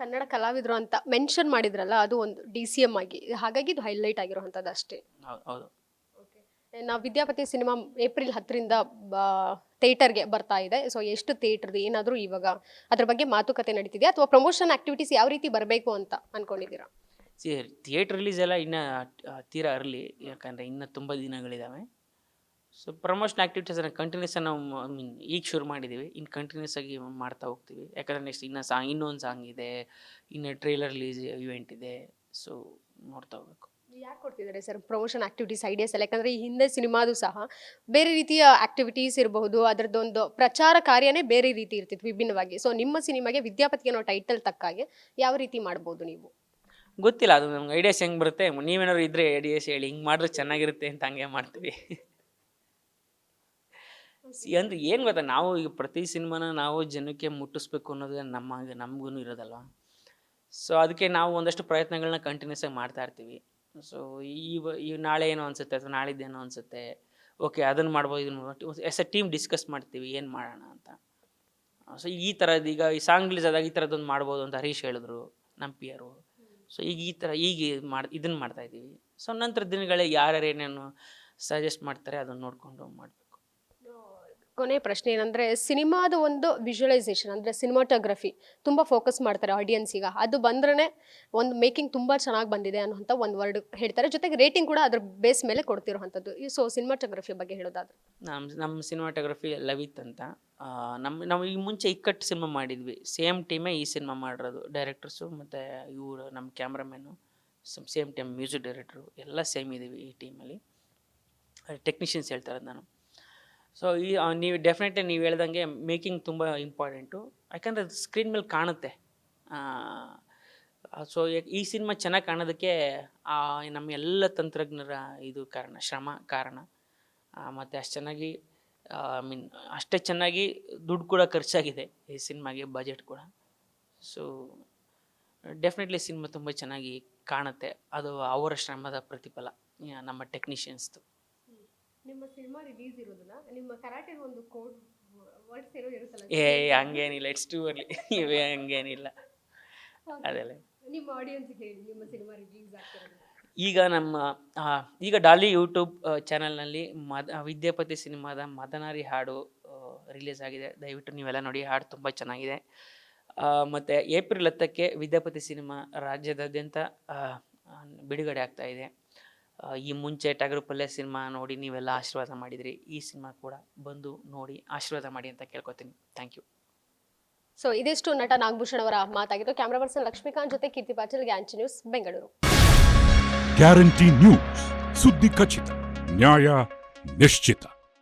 ಕನ್ನಡ ಕಲಾವಿದರು ಅಂತ ಮೆನ್ಷನ್ ಮಾಡಿದ್ರಲ್ಲ, ಅದು ಒಂದು DCM ಆಗಿ, ಹಾಗಾಗಿ ಇದು ಹೈಲೈಟ್ ಆಗಿರುವಂಥದ್ದು ಅಷ್ಟೇ. ಹೌದು ಹೌದು. ನಾವು ವಿದ್ಯಾಪತಿ ಸಿನಿಮಾ ಏಪ್ರಿಲ್ 10ರಿಂದ ಥಿಯೇಟರ್ಗೆ ಬರ್ತಾ ಇದೆ. ಸೊ ಎಷ್ಟು ಥಿಯೇಟರ್ದು ಏನಾದರೂ ಇವಾಗ ಅದ್ರ ಬಗ್ಗೆ ಮಾತುಕತೆ ನಡೀತಿದೆ, ಅಥವಾ ಪ್ರಮೋಷನ್ ಆಕ್ಟಿವಿಟೀಸ್ ಯಾವ ರೀತಿ ಬರಬೇಕು ಅಂತ ಅನ್ಕೊಂಡಿದ್ದೀರಾ? ಥಿಯೇಟ್ರ್ ರಿಲೀಸ್ ಎಲ್ಲ ಇನ್ನೂ ತೀರಾ ಅರ್ಲಿ, ಯಾಕಂದರೆ ಇನ್ನೂ ತುಂಬ ದಿನಗಳಿದ್ದಾವೆ. ಸೊ ಪ್ರಮೋಷನ್ ಆ್ಯಕ್ಟಿವಿಟೀಸನ್ನು ಕಂಟಿನ್ಯೂಸ್ ನಾವು ಈಗ ಶುರು ಮಾಡಿದ್ದೀವಿ, ಇನ್ನು ಕಂಟಿನ್ಯೂಸ್ ಆಗಿ ಮಾಡ್ತಾ ಹೋಗ್ತೀವಿ. ಯಾಕಂದರೆ ನೆಕ್ಸ್ಟ್ ಇನ್ನೊಂದು ಸಾಂಗ್ ಇದೆ, ಇನ್ನು ಟ್ರೈಲರ್ ರಿಲೀಸ್ ಇವೆಂಟ್ ಇದೆ. ಸೊ ನೋಡ್ತಾ ಹೋಗ್ಬೇಕು. ಯಾಕೆ ಕೊಡ್ತಿದ್ದಾರೆ ಸರ್ ಪ್ರಮೋಷನ್ ಆಕ್ಟಿವಿಟೀಸ್ ಐಡಿಯಾಸ್ ಎಲ್ಲ? ಯಾಕಂದರೆ ಈ ಹಿಂದೆ ಸಿನಿಮಾದು ಸಹ ಬೇರೆ ರೀತಿಯ ಆಕ್ಟಿವಿಟೀಸ್ ಇರಬಹುದು, ಅದರದ್ದೊಂದು ಪ್ರಚಾರ ಕಾರ್ಯನೇ ಬೇರೆ ರೀತಿ ಇರ್ತಿತ್ತು ವಿಭಿನ್ನವಾಗಿ. ಸೊ ನಿಮ್ಮ ಸಿನಿಮಾಗೆ ವಿದ್ಯಾಪತಿ ಅನ್ನೋ ಟೈಟಲ್ ತಕ್ಕಾಗೆ ಯಾವ ರೀತಿ ಮಾಡ್ಬೋದು ನೀವು? ಗೊತ್ತಿಲ್ಲ, ಅದು ನಮ್ಗೆ ಐಡಿಯಾಸ್ ಹೆಂಗೆ ಬರುತ್ತೆ. ನೀವೇನಾದ್ರು ಇದ್ದರೆ ಐಡಿಯಾಸ್ ಹೇಳಿ, ಹಿಂಗೆ ಮಾಡಿದ್ರೆ ಚೆನ್ನಾಗಿರುತ್ತೆ ಅಂತ ಹಂಗೆ ಮಾಡ್ತೀವಿ. ಅಂದರೆ ಏನು ಗೊತ್ತಾ, ನಾವು ಈಗ ಪ್ರತಿ ಸಿನಿಮಾನ ನಾವು ಜನಕ್ಕೆ ಮುಟ್ಟಿಸ್ಬೇಕು ಅನ್ನೋದು ನಮಗೂ ಇರೋದಲ್ವ. ಸೊ ಅದಕ್ಕೆ ನಾವು ಒಂದಷ್ಟು ಪ್ರಯತ್ನಗಳನ್ನ ಕಂಟಿನ್ಯೂಸ್ ಆಗಿ ಮಾಡ್ತಾ ಇರ್ತೀವಿ. ಸೊ ಈ ನಾಳೆ ಏನೋ ಅನಿಸುತ್ತೆ, ಅಥವಾ ನಾಳಿದ್ದೇನೋ ಅನಿಸುತ್ತೆ, ಓಕೆ ಅದನ್ನು ಮಾಡ್ಬೋದು, ಇದನ್ನು ಮಾಡ್ಬೋದು, ಎಸ್ ಎ ಟೀಮ್ ಡಿಸ್ಕಸ್ ಮಾಡ್ತೀವಿ ಏನು ಮಾಡೋಣ ಅಂತ. ಸೊ ಈ ಥರದ್ದು ಈಗ ಈ ಸಾಂಗ್ ರಿಲೀಸ್ ಆದಾಗ ಈ ಥರದ್ದೊಂದು ಮಾಡ್ಬೋದು ಅಂತ ಹರೀಶ್ ಹೇಳಿದ್ರು, ನಮ್ಮ ಪಿಯರು. ಸೊ ಈಗ ಈ ಥರ ಇದನ್ನು ಮಾಡ್ತಾಯಿದ್ದೀವಿ. ಸೊ ನಂತರ ದಿನಗಳಿಗೆ ಯಾರ್ಯಾರು ಏನೇನು ಸಜೆಸ್ಟ್ ಮಾಡ್ತಾರೆ ಅದನ್ನು ನೋಡಿಕೊಂಡು ಮಾಡಬೇಕು. ಕೊನೆ ಪ್ರಶ್ನೆ ಏನಂದರೆ, ಸಿನಿಮಾದ ಒಂದು ವಿಜುವಲೈಸೇಷನ್ ಅಂದರೆ ಸಿನಿಮಾಟೋಗ್ರಫಿ ತುಂಬ ಫೋಕಸ್ ಮಾಡ್ತಾರೆ ಆಡಿಯನ್ಸಿಗ. ಅದು ಬಂದ್ರೇ ಒಂದು ಮೇಕಿಂಗ್ ತುಂಬ ಚೆನ್ನಾಗಿ ಬಂದಿದೆ ಅನ್ನೋಂಥ ಒಂದು ವರ್ಡ್ ಹೇಳ್ತಾರೆ. ಜೊತೆಗೆ ರೇಟಿಂಗ್ ಕೂಡ ಅದ್ರ ಬೇಸ್ ಮೇಲೆ ಕೊಡ್ತಿರೋವಂಥದ್ದು. ಸೊ ಸಿನಿಮಾಟೋಗ್ರಫಿ ಬಗ್ಗೆ ಹೇಳೋದಾದ್ರೆ, ನಮ್ಮ ಸಿನಿಮಾಟೋಗ್ರಫಿ ಲವಿತ್ ಅಂತ. ನಾವು ಈ ಮುಂಚೆ ಇಕ್ಕಟ್ಟು ಸಿನಿಮಾ ಮಾಡಿದ್ವಿ, ಸೇಮ್ ಟೀಮೇ ಈ ಸಿನಿಮಾ ಮಾಡಿರೋದು. ಡೈರೆಕ್ಟರ್ಸು ಮತ್ತು ಇವರು ನಮ್ಮ cameraman same time, music director ಎಲ್ಲ ಸೇಮ್ ಇದ್ದೀವಿ ಈ ಟೀಮಲ್ಲಿ. ಟೆಕ್ನಿಷಿಯನ್ಸ್ ಹೇಳ್ತಾ ಇರೋದು ನಾನು. ಸೊ ನೀವು ಡೆಫಿನೆಟ್ಲಿ ನೀವು ಹೇಳ್ದಂಗೆ ಮೇಕಿಂಗ್ ತುಂಬ ಇಂಪಾರ್ಟೆಂಟು, ಯಾಕಂದರೆ ಅದು ಸ್ಕ್ರೀನ್ ಮೇಲೆ ಕಾಣುತ್ತೆ. ಸೊ ಈ ಸಿನಿಮಾ ಚೆನ್ನಾಗಿ ಕಾಣೋದಕ್ಕೆ ನಮ್ಮ ಎಲ್ಲ ತಂತ್ರಜ್ಞರ ಇದು ಶ್ರಮ ಕಾರಣ. ಮತ್ತು ಅಷ್ಟು ಚೆನ್ನಾಗಿ ಅಷ್ಟೇ ಚೆನ್ನಾಗಿ ದುಡ್ಡು ಕೂಡ ಖರ್ಚಾಗಿದೆ ಈ ಸಿನಿಮಾಗೆ, ಬಜೆಟ್ ಕೂಡ. ಸೊ ಡೆಫಿನೆಟ್ಲಿ ಸಿನಿಮಾ ತುಂಬ ಚೆನ್ನಾಗಿ ಕಾಣುತ್ತೆ. ಅದು ಅವರ ಶ್ರಮದ ಪ್ರತಿಫಲ, ನಮ್ಮ ಟೆಕ್ನಿಷಿಯನ್ಸ್ದು. ನಿಮ್ಮ ಸಿನಿಮಾ ರಿಲೀಸ್ ಇರೋದನ್ನ ನಿಮ್ಮ ಕರಾಟೆ ಒಂದು ಕೋಡ್ ವರ್ಡ್ಸ್ ಏನೋ ಇರುತ್ತಲ್ಲ, ಹಂಗೇನಿಲ್ಲ, ಇಟ್ಸ್ ಟು ಅರ್ಲಿ. ಹಂಗೇನಿಲ್ಲ ಅದೆಲ್ಲ. ನಿಮ್ಮ ಆಡಿಯನ್ಸ್ಗೆ ಹೇಳಿ, ನಿಮ್ಮ ಸಿನಿಮಾ ರಿಲೀಸ್ ಆಗ್ತಿರೋದು ಈಗ ಡಾಲಿ ಯೂಟ್ಯೂಬ್ ಚಾನಲ್ನಲ್ಲಿ ವಿದ್ಯಾಪತಿ ಸಿನಿಮಾದ ಮದನಾರಿ ಹಾಡು ರಿಲೀಸ್ ಆಗಿದೆ. ದಯವಿಟ್ಟು ನೀವೆಲ್ಲ ನೋಡಿ, ಹಾಡು ತುಂಬ ಚೆನ್ನಾಗಿದೆ. ಮತ್ತು ಏಪ್ರಿಲ್ 10ಕ್ಕೆ ವಿದ್ಯಾಪತಿ ಸಿನಿಮಾ ರಾಜ್ಯದಾದ್ಯಂತ ಬಿಡುಗಡೆ ಆಗ್ತಾ ಇದೆ. ಈ ಮುಂಚೆ ಟಗರುಪಲ್ಲೆ ಸಿನಿಮಾ ನೋಡಿ ನೀವೆಲ್ಲ ಆಶೀರ್ವಾದ ಮಾಡಿದ್ರಿ, ಈ ಸಿನಿಮಾ ಕೂಡ ಬಂದು ನೋಡಿ ಆಶೀರ್ವಾದ ಮಾಡಿ ಅಂತ ಕೇಳ್ಕೊತೀನಿ. Thank you. ಸೊ ಇದಿಷ್ಟು ನಟ ನಾಗಭೂಷಣ್ ಅವರ ಮಾತಾಗಿತ್ತು. ಕ್ಯಾಮ್ರಾ ಪರ್ಸನ್ ಲಕ್ಷ್ಮೀಕಾಂತ್ ಜೊತೆ ಕೀರ್ತಿ ಪಾಟೀಲ್, ಗ್ಯಾಂಚ್ ನ್ಯೂಸ್, ಬೆಂಗಳೂರು. ಗ್ಯಾರಂಟಿ ನ್ಯೂಸ್, ಸುದ್ದಿ ಖಚಿತ, ನ್ಯಾಯ ನಿಶ್ಚಿತ.